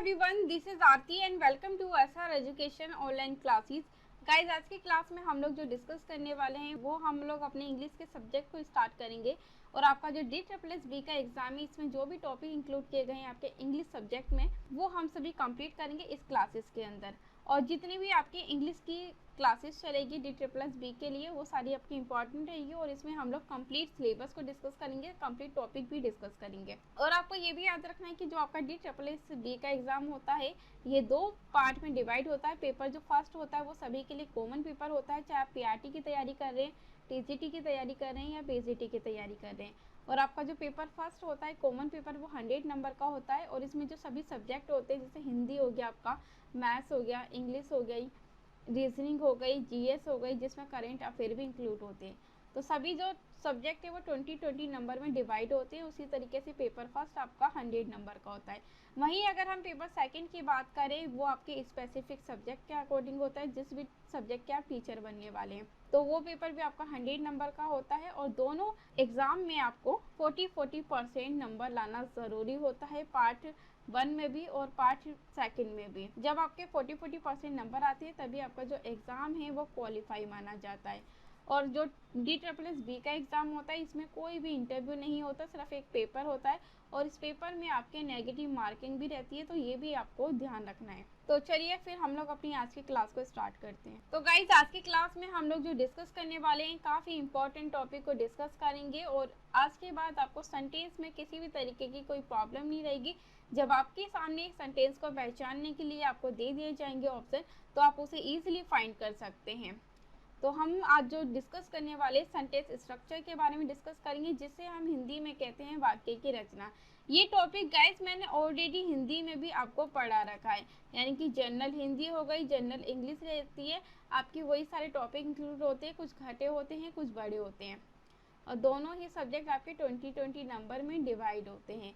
Everyone, this is Aarti and welcome to SR education online classes. Guys, आज की class में हम लोग जो डिस्कस करने वाले हैं वो हम लोग अपने इंग्लिश के सब्जेक्ट को स्टार्ट करेंगे। और आपका जो DSSB का एग्जाम है, इसमें जो भी टॉपिक इंक्लूड किए गए हैं आपके इंग्लिश सब्जेक्ट में, वो हम सभी कंप्लीट करेंगे इस क्लासेस के अंदर। और जितनी भी आपकी इंग्लिश की क्लासेस चलेगी DSSB के लिए, वो सारी आपकी इंपॉर्टेंट रहेगी। और इसमें हम लोग कंप्लीट सिलेबस को डिस्कस करेंगे, कंप्लीट टॉपिक भी डिस्कस करेंगे। और आपको ये भी याद रखना है कि जो आपका DSSB का एग्जाम होता है, ये 2 पार्ट में डिवाइड होता है। पेपर जो फर्स्ट होता है वो सभी के लिए कॉमन पेपर होता है, चाहे आप PRT की तैयारी कर रहे हैं, TGT की तैयारी कर रहे हैं या PGT की तैयारी कर रहे हैं। और आपका जो पेपर फर्स्ट होता है कॉमन पेपर, वो 100 नंबर का होता है। और इसमें जो सभी सब्जेक्ट होते हैं, जैसे हिंदी हो गया, आपका मैथ्स हो गया, इंग्लिश हो गई, रीजनिंग हो गई, GS हो गई, जिसमें करेंट अफेयर भी इंक्लूड होते हैं। तो सभी जो सब्जेक्ट है वो 20-20 नंबर में डिवाइड होते हैं। उसी तरीके से पेपर फर्स्ट आपका 100 नंबर का होता है। वहीं अगर हम पेपर सेकंड की बात करें, वो आपके स्पेसिफिक सब्जेक्ट के अकॉर्डिंग होता है, जिस भी सब्जेक्ट के आप टीचर बनने वाले हैं। तो वो पेपर भी आपका 100 नंबर का होता है। और दोनों एग्जाम में आपको 40% नंबर लाना ज़रूरी होता है, पार्ट 1 में भी और पार्ट सेकंड में भी। जब आपके 40% नंबर आते हैं, तभी आपका जो एग्ज़ाम है वो क्वालिफाई माना जाता है। और जो DSSB का एग्ज़ाम होता है, इसमें कोई भी इंटरव्यू नहीं होता, सिर्फ एक पेपर होता है। और इस पेपर में आपके नेगेटिव मार्किंग भी रहती है, तो ये भी आपको ध्यान रखना है। तो चलिए फिर हम लोग अपनी आज की क्लास को स्टार्ट करते हैं। तो गाइज, आज की क्लास में हम लोग जो डिस्कस करने वाले हैं, काफ़ी इंपॉर्टेंट टॉपिक को डिस्कस करेंगे। और आज के बाद आपको सेंटेंस में किसी भी तरीके की कोई प्रॉब्लम नहीं रहेगी। जब आपके सामने सेंटेंस को पहचानने के लिए आपको दे दिए जाएंगे ऑप्शन, तो आप उसे ईजिली फाइंड कर सकते हैं। तो हम आज जो डिस्कस करने वाले सेंटेंस स्ट्रक्चर के बारे में डिस्कस करेंगे, जिसे हम हिंदी में कहते हैं वाक्य की रचना। ये टॉपिक गाइस मैंने ऑलरेडी हिंदी में भी आपको पढ़ा रखा है, यानी कि जनरल हिंदी हो गई, जनरल इंग्लिश रहती है आपकी, वही सारे टॉपिक इंक्लूड होते हैं। कुछ घटे होते हैं, कुछ बड़े होते हैं। और दोनों ही सब्जेक्ट आपके 20-20 नंबर में डिवाइड होते हैं।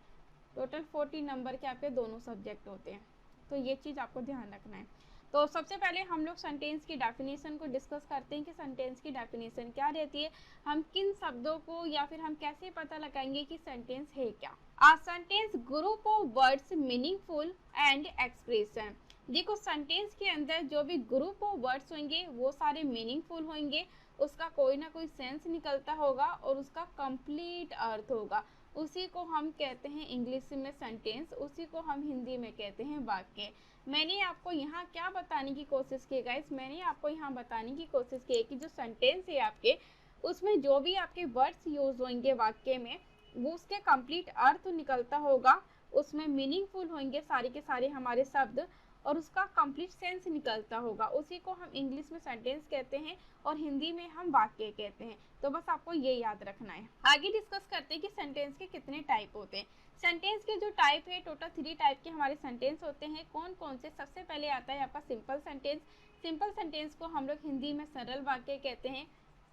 टोटल 40 नंबर के आपके दोनों सब्जेक्ट होते हैं। तो ये चीज़ आपको ध्यान रखना है। तो सबसे पहले हम लोग सेंटेंस की डेफिनेशन को डिस्कस करते हैं कि सेंटेंस की डेफिनेशन क्या रहती है, हम किन शब्दों को या फिर हम कैसे पता लगाएंगे कि सेंटेंस है क्या। A sentence group of words meaningful and expression. देखो, सेंटेंस के अंदर जो भी ग्रुप ऑफ वर्ड्स होंगे वो सारे मीनिंगफुल होंगे, उसका कोई ना कोई सेंस निकलता होगा और उसका कंप्लीट अर्थ होगा। उसी को हम कहते हैं इंग्लिश में सेंटेंस, उसी को हम हिंदी में कहते हैं वाक्य। मैंने आपको यहाँ क्या बताने की कोशिश की गाइस, मैंने आपको यहाँ बताने की कोशिश की है कि जो सेंटेंस है आपके, उसमें जो भी आपके वर्ड्स यूज होंगे वाक्य में, वो उसके कंप्लीट अर्थ निकलता होगा, उसमें मीनिंगफुल होंगे सारे के सारे हमारे शब्द, और उसका कंप्लीट सेंस निकलता होगा। उसी को हम इंग्लिश में सेंटेंस कहते हैं और हिंदी में हम वाक्य कहते हैं। तो बस आपको ये याद रखना है। आगे डिस्कस करते हैं कि सेंटेंस के कितने टाइप होते हैं। सेंटेंस के जो टाइप है, टोटल 3 टाइप के हमारे सेंटेंस होते हैं। कौन कौन से? सबसे पहले आता है आपका सिंपल सेंटेंस। सिंपल सेंटेंस को हम लोग हिंदी में सरल वाक्य कहते हैं।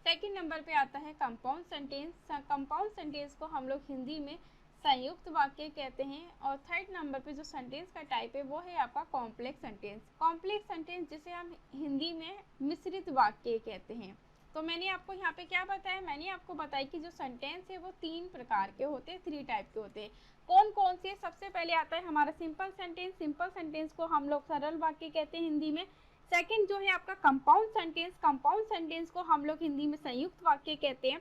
सेकंड नंबर पे आता है कंपाउंड सेंटेंस। कंपाउंड सेंटेंस को हम लोग हिंदी में संयुक्त वाक्य कहते हैं। और थर्ड नंबर पे जो सेंटेंस का टाइप है वो है आपका कॉम्प्लेक्स सेंटेंस। कॉम्प्लेक्स सेंटेंस जिसे हम हिंदी में मिश्रित वाक्य कहते हैं। तो मैंने आपको यहाँ पे क्या बताया, मैंने आपको बताया कि जो सेंटेंस है वो 3 प्रकार के होते हैं, 3 टाइप के होते हैं। कौन कौन से? सबसे पहले आता है हमारा सिंपल सेंटेंस। सिंपल सेंटेंस को हम लोग सरल वाक्य कहते हैं हिंदी में। सेकंड जो है आपका कंपाउंड सेंटेंस। कंपाउंड सेंटेंस को हम लोग हिंदी में संयुक्त वाक्य कहते हैं।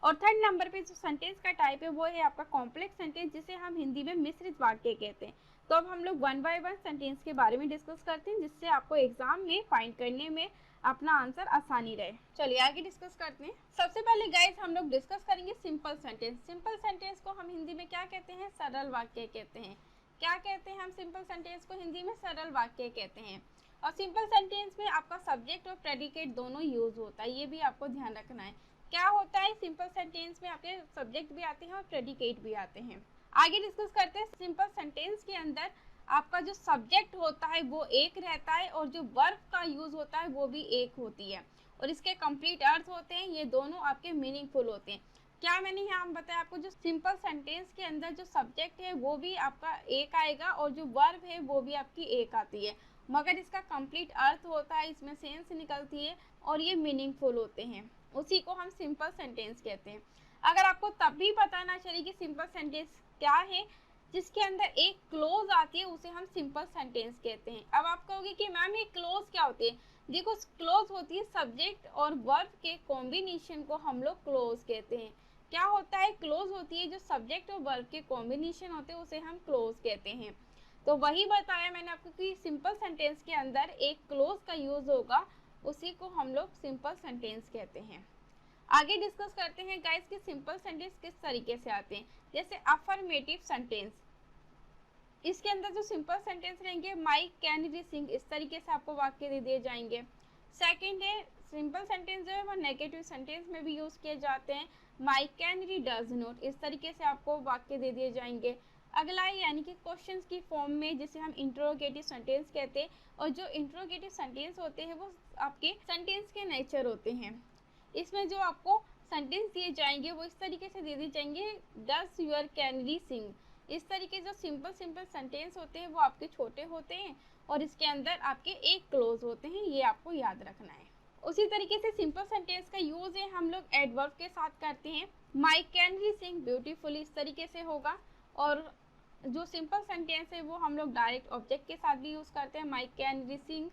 और थर्ड नंबर पे जो सेंटेंस का टाइप है वो है आपका कॉम्प्लेक्स सेंटेंस, जिसे हम हिंदी में मिश्रित वाक्य कहते हैं। तो अब हम लोग 1 बाय 1 सेंटेंस के बारे में डिस्कस करते हैं, जिससे आपको एग्जाम में फाइंड करने में अपना आंसर आसानी रहे। चलिए आगे डिस्कस करते हैं। सबसे पहले गाइस हम लोग डिस्कस करेंगे सिंपल सेंटेंस। सिंपल सेंटेंस को हम हिंदी में क्या कहते हैं? सरल वाक्य कहते हैं। क्या कहते हैं हम सिंपल सेंटेंस को हिंदी में? सरल वाक्य कहते हैं। और सिंपल सेंटेंस में आपका सब्जेक्ट और प्रेडिकेट दोनों यूज होता है, ये भी आपको ध्यान रखना है। क्या होता है सिंपल सेंटेंस में? आपके सब्जेक्ट भी आते हैं और प्रेडिकेट भी आते हैं। आगे डिस्कस करते हैं। सिंपल सेंटेंस के अंदर आपका जो सब्जेक्ट होता है वो एक रहता है और जो वर्ब का यूज होता है वो भी एक होती है, और इसके कंप्लीट अर्थ होते हैं, ये दोनों आपके मीनिंगफुल होते हैं। क्या मैंने यहाँ बताया आपको, जो सिंपल सेंटेंस के अंदर जो सब्जेक्ट है वो भी आपका एक आएगा और जो वर्ब है वो भी आपकी एक आती है, मगर इसका कंप्लीट अर्थ होता है, इसमें सेंस निकलती है और ये मीनिंगफुल होते हैं। उसी को हम सिंपल सेंटेंस कहते हैं। अगर आपको तब भी पता ना चले कि सिंपल सेंटेंस क्या है, जिसके अंदर एक क्लोज आती है उसे हम सिंपल सेंटेंस कहते हैं। अब आप कहोगे कि मैम ये क्लोज क्या होती है? देखो, क्लोज होती है सब्जेक्ट और वर्ब के कॉम्बिनेशन को हम लोग क्लोज कहते हैं। क्या होता है? क्लोज होती है जो सब्जेक्ट और वर्ब के कॉम्बिनेशन होते हैं उसे हम क्लोज कहते हैं। तो वही बताया मैंने आपको कि सिंपल सेंटेंस के अंदर एक क्लोज का यूज होगा, उसी को हम लोग सिंपल सेंटेंस कहते हैं। आगे डिस्कस करते हैं गाइस कि सिंपल सेंटेंस किस तरीके से आते हैं। जैसे अफर्मेटिव सेंटेंस, इसके अंदर जो सिंपल सेंटेंस रहेंगे माई कैन वी सिंग, इस तरीके से आपको वाक्य दे दिए जाएंगे। सेकंड है सिंपल सेंटेंस जो है वो नेगेटिव सेंटेंस में भी यूज किए जाते हैं। My can we does not, इस तरीके से आपको वाक्य दे दिए जाएंगे। अगला है यानी कि क्वेश्चंस की फॉर्म में, जिसे हम इंट्रोगेटिव सेंटेंस कहते हैं। और जो इंट्रोगेटिव सेंटेंस होते हैं वो आपके सेंटेंस के नेचर होते हैं। इसमें जो आपको सेंटेंस दिए जाएंगे वो इस तरीके से दे दिए जाएंगे, does your can we sing. इस तरीके जो सिंपल सेंटेंस होते हैं वो आपके छोटे होते हैं और इसके अंदर आपके एक क्लोज होते हैं, ये आपको याद रखना है। उसी तरीके से सिंपल सेंटेंस का यूज है हम लोग एडवर्ब के साथ करते हैं। My can we Singh beautifully, इस तरीके से होगा। और जो सिंपल सेंटेंस है वो हम लोग डायरेक्ट ऑब्जेक्ट के साथ भी यूज करते हैं, माई कैन वी सिंग।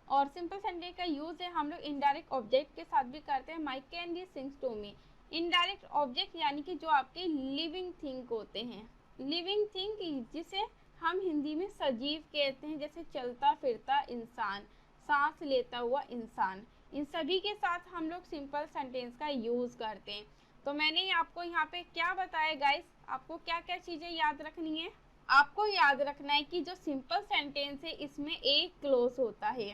और सिंपल सेंटेंस का यूज है हम लोग इनडायरेक्ट ऑब्जेक्ट के साथ भी करते हैं, my can we sings to me. Indirect object यानी कि जो आपके लिविंग थिंग होते हैं, लिविंग थिंग जिसे हम हिंदी में सजीव कहते हैं, जैसे चलता फिरता इंसान, सांस लेता हुआ इंसान, इन सभी के साथ हम लोग सिंपल सेंटेंस का यूज करते हैं। तो मैंने आपको यहाँ पे क्या बताया गाइस, आपको क्या क्या चीजें याद रखनी है? आपको याद रखना है कि जो सिंपल सेंटेंस है इसमें एक क्लोज होता है।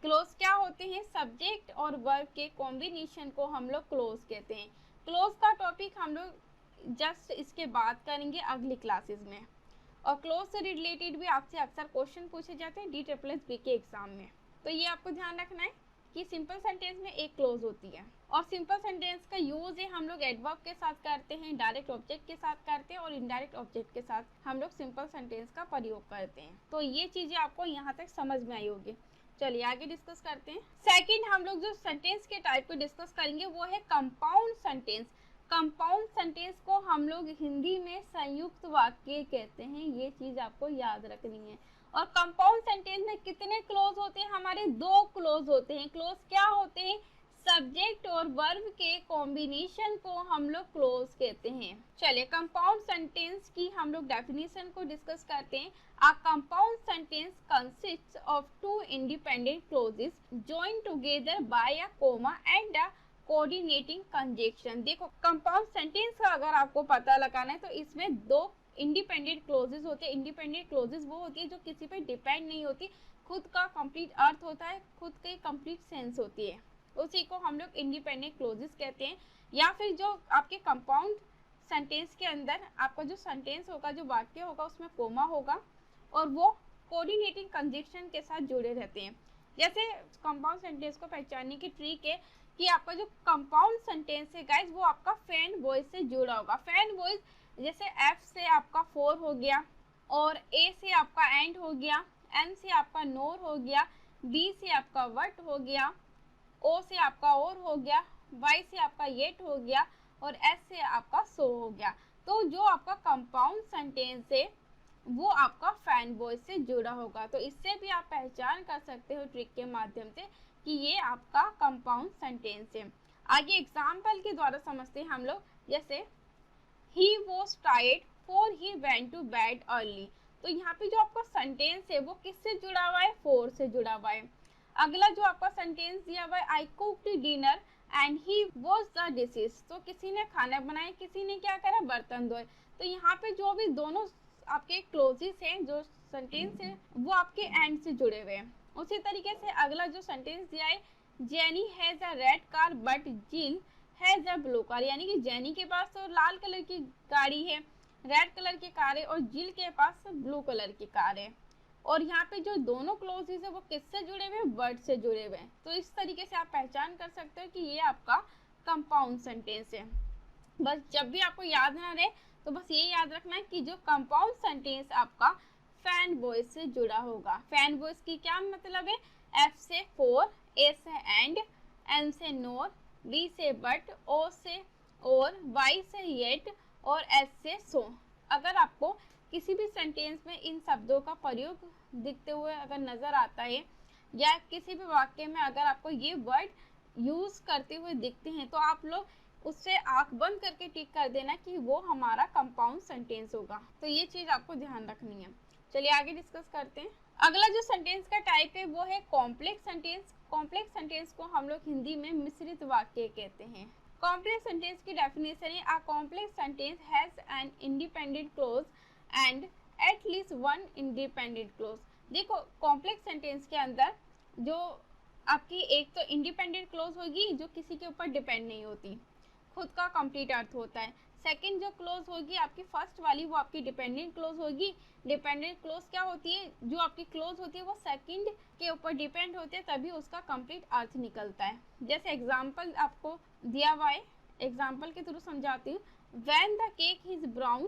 क्लोज क्या होते हैं? सब्जेक्ट और वर्ब के कॉम्बिनेशन को हम लोग क्लोज कहते हैं। क्लोज का टॉपिक हम लोग जस्ट इसके बाद करेंगे अगली क्लासेस में। और क्लोज से रिलेटेड भी आपसे अक्सर क्वेश्चन पूछे जाते हैं DSSB के एग्जाम में। तो ये आपको ध्यान रखना है कि सिंपल सेंटेंस में एक क्लोज होती है। और सिंपल सेंटेंस का यूज है हम लोग एडवर्ब के साथ करते हैं, डायरेक्ट ऑब्जेक्ट के साथ करते हैं और इनडायरेक्ट ऑब्जेक्ट के साथ हम लोग सिंपल सेंटेंस का प्रयोग करते हैं। तो ये चीजें आपको यहाँ तक समझ में आई होगी। चलिए आगे डिस्कस करते हैं। सेकंड हम लोग जो सेंटेंस के टाइप को डिस्कस करेंगे वो है कंपाउंड सेंटेंस। कंपाउंड सेंटेंस को हम लोग हिंदी में संयुक्त वाक्य कहते हैं, ये चीज आपको याद रखनी है। और कंपाउंड सेंटेंस में कितने क्लोज होते हैं? हमारे दो क्लोज होते हैं। क्लोज क्या होते हैं? सब्जेक्ट और वर्ब के कॉम्बिनेशन को हम लोग क्लोज कहते हैं। चलिए कंपाउंड सेंटेंस की हम लोग डेफिनेशन को डिस्कस करते हैं। A compound sentence consists of two independent clauses joined together by a comma and a coordinating conjunction। देखो कंपाउंड सेंटेंस का अगर आपको पता लगाना है तो इसमें दो इंडिपेंडेंट क्लोजेस होते हैं। इंडिपेंडेंट क्लोजेस वो होती है जो किसी पे डिपेंड नहीं होती, खुद का कंप्लीट अर्थ होता है, खुद की कंप्लीट सेंस होती है, उसी को हम लोग इंडिपेंडेंट क्लोजेस कहते हैं। या फिर जो आपके कंपाउंड सेंटेंस के अंदर आपका जो सेंटेंस होगा, जो वाक्य होगा, उसमें कोमा होगा और वो कोऑर्डिनेटिंग कंजंक्शन के साथ जुड़े रहते हैं। जैसे कंपाउंड सेंटेंस को पहचानने की ट्रिक है कि आपका जो कंपाउंड सेंटेंस है गाइस वो आपका फैन वॉइस से जुड़ा होगा। फैन वॉइस जैसे F से आपका फोर हो गया, और A से आपका एंड हो गया, N से आपका नोर हो गया, B से आपका वट हो गया, O से आपका और हो गया, Y से आपका येट हो गया और S से आपका सो हो गया। तो जो आपका कंपाउंड सेंटेंस है वो आपका फैन वॉइस से जुड़ा होगा। तो इससे भी आप पहचान कर सकते हो ट्रिक के माध्यम से कि ये आपका कंपाउंड सेंटेंस है। आगे एग्जाम्पल के द्वारा समझते हैं हम लोग। जैसे he was tired for he went to bed early। तो यहाँ पे जो आपका सेंटेंस है वो किससे जुड़ा हुआ है? फोर से जुड़ा हुआ है। अगला जो आपका सेंटेंस दिया हुआ है I cooked dinner and he washed the dishes। तो किसी ने खाना बनाया, किसी ने क्या करा? बर्तन धोए। तो यहाँ पे जो भी दोनों आपके क्लोजेस हैं, जो सेंटेंस है वो आपके एंड से जुड़े हुए हैं। उसी तरीके से अगला जो सेंटेंस दिया है jenny has a red car but जिल हैज अ ब्लू कार, यानी कि जेनी के पास तो लाल कलर की गाड़ी है, रेड कलर की कार है, और जिल के पास ब्लू कलर की कार है। और यहाँ पे जो दोनों क्लोजेस है वो किससे जुड़े हुए हैं? वर्ड से जुड़े हुए हैं। तो इस तरीके से आप पहचान कर सकते हो कि ये आपका कंपाउंड सेंटेंस है। बस जब भी आपको याद ना रहे तो बस ये याद रखना है कि जो कंपाउंड सेंटेंस आपका फैन वॉइस से जुड़ा होगा। फैन वॉइस की क्या मतलब है? F से फोर, A से एंड, N से नोर, B से बट, O से और, Y से येट और S से सो। अगर आपको किसी भी सेंटेंस में इन शब्दों का प्रयोग दिखते हुए अगर नजर आता है या किसी भी वाक्य में अगर आपको ये वर्ड यूज करते हुए दिखते हैं तो आप लोग उससे आंख बंद करके टिक कर देना कि वो हमारा कंपाउंड सेंटेंस होगा। तो ये चीज आपको ध्यान रखनी है। चलिए आगे डिस्कस करते हैं। अगला जो सेंटेंस का टाइप है वो है कॉम्प्लेक्स सेंटेंस। कॉम्प्लेक्स सेंटेंस को हम लोग हिंदी में मिश्रित वाक्य कहते हैं। कॉम्प्लेक्स सेंटेंस की डेफिनेशन है a complex sentence has an independent clause and at least one independent clause. देखो कॉम्प्लेक्स सेंटेंस के अंदर जो आपकी एक तो इंडिपेंडेंट क्लोज होगी जो किसी के ऊपर डिपेंड नहीं होती, खुद का कंप्लीट अर्थ होता है। सेकंड जो क्लोज होगी आपकी फर्स्ट वाली वो आपकी डिपेंडेंट क्लोज होगी। डिपेंडेंट क्लोज क्या होती है, जो आपकी क्लोज होती है वो सेकंड के ऊपर डिपेंड होते हैं तभी उसका कंप्लीट अर्थ निकलता है। जैसे एग्जांपल आपको दिया हुआ है, एग्जांपल के थ्रू समझाती हूँ। When the cake is brown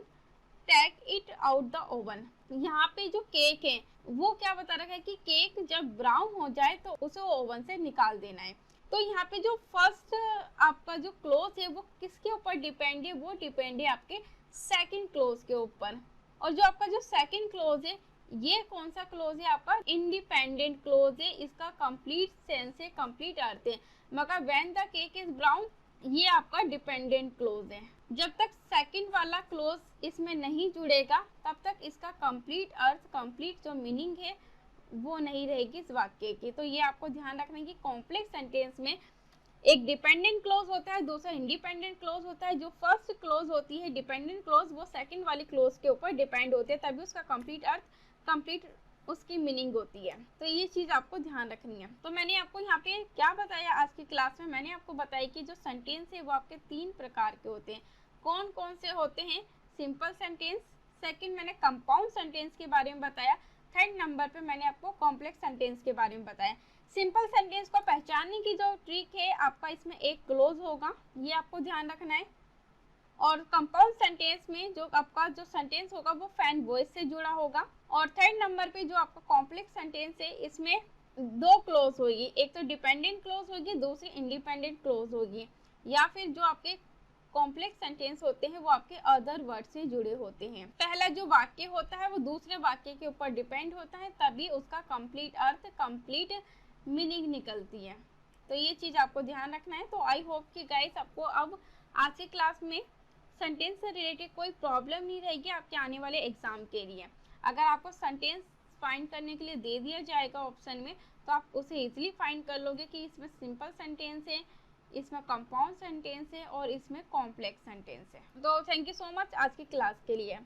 take it out the oven. यहाँ पे जो केक है वो क्या बता रखा है कि केक जब ब्राउन हो जाए तो उसे ओवन से निकाल देना है। तो यहाँ पे जो फर्स्ट आपका जो क्लोज है वो किसके ऊपर डिपेंड है, वो डिपेंड है आपके सेकंड क्लोज के ऊपर। और जो आपका जो सेकंड क्लोज है ये कौन सा क्लोज है, आपका इंडिपेंडेंट क्लोज है। इसका कंप्लीट सेंस है, कंप्लीट अर्थ है। मगर when the cake is brown ये आपका डिपेंडेंट क्लोज है। जब तक सेकंड वाला क्लोज इसमें नहीं जुड़ेगा तब तक इसका कंप्लीट अर्थ, कंप्लीट जो मीनिंग है वो नहीं रहेगी इस वाक्य की। तो ये आपको ध्यान रखना है कि कॉम्प्लेक्स सेंटेंस में एक डिपेंडेंट क्लोज होता है, दूसरा इंडिपेंडेंट क्लोज होता है। जो फर्स्ट क्लोज होती है डिपेंडेंट क्लोज वो सेकंड वाली क्लोज के ऊपर डिपेंड होती है तभी उसका कंप्लीट अर्थ, कंप्लीट उसकी मीनिंग होती है। तो ये चीज आपको ध्यान रखनी है। तो मैंने आपको यहाँ पे क्या बताया आज की क्लास में, मैंने आपको बताया कि जो सेंटेंस है वो आपके 3 प्रकार के होते हैं। कौन कौन से होते हैं, सिंपल सेंटेंस, सेकंड मैंने कंपाउंड सेंटेंस के बारे में बताया, थर्ड नंबर पे मैंने आपको कॉम्प्लेक्स सेंटेंस के बारे में बताया। सिंपल सेंटेंस को पहचानने की जो ट्रिक है आपका इसमें एक क्लोज होगा, ये आपको ध्यान रखना है। और कंपाउंड सेंटेंस में जो आपका जो सेंटेंस होगा वो फैन वॉइस से जुड़ा होगा। और थर्ड नंबर पे जो आपका कॉम्प्लेक्स सेंटेंस है इसमें 2 क्लोज होगी, एक तो डिपेंडेंट क्लोज होगी, दूसरी इंडिपेंडेंट क्लोज होगी। या फिर जो आपके कॉम्प्लेक्स सेंटेंस होते हैं वो आपके अदर वर्ड से जुड़े होते हैं। पहला जो वाक्य होता है वो दूसरे वाक्य के ऊपर डिपेंड होता है तभी उसका कंप्लीट अर्थ, कंप्लीट मीनिंग निकलती है। तो ये चीज आपको ध्यान रखना है। तो आई होप कि गाइस आपको अब आज की क्लास में सेंटेंस से रिलेटेड कोई प्रॉब्लम नहीं रहेगी आपके आने वाले एग्जाम के लिए। अगर आपको सेंटेंस फाइंड करने के लिए दे दिया जाएगा ऑप्शन में तो आप उसे इजीली फाइंड कर लोगे कि इसमें सिंपल सेंटेंस है, इसमें कंपाउंड सेंटेंस है और इसमें कॉम्प्लेक्स सेंटेंस है। तो थैंक यू सो मच आज की क्लास के लिए।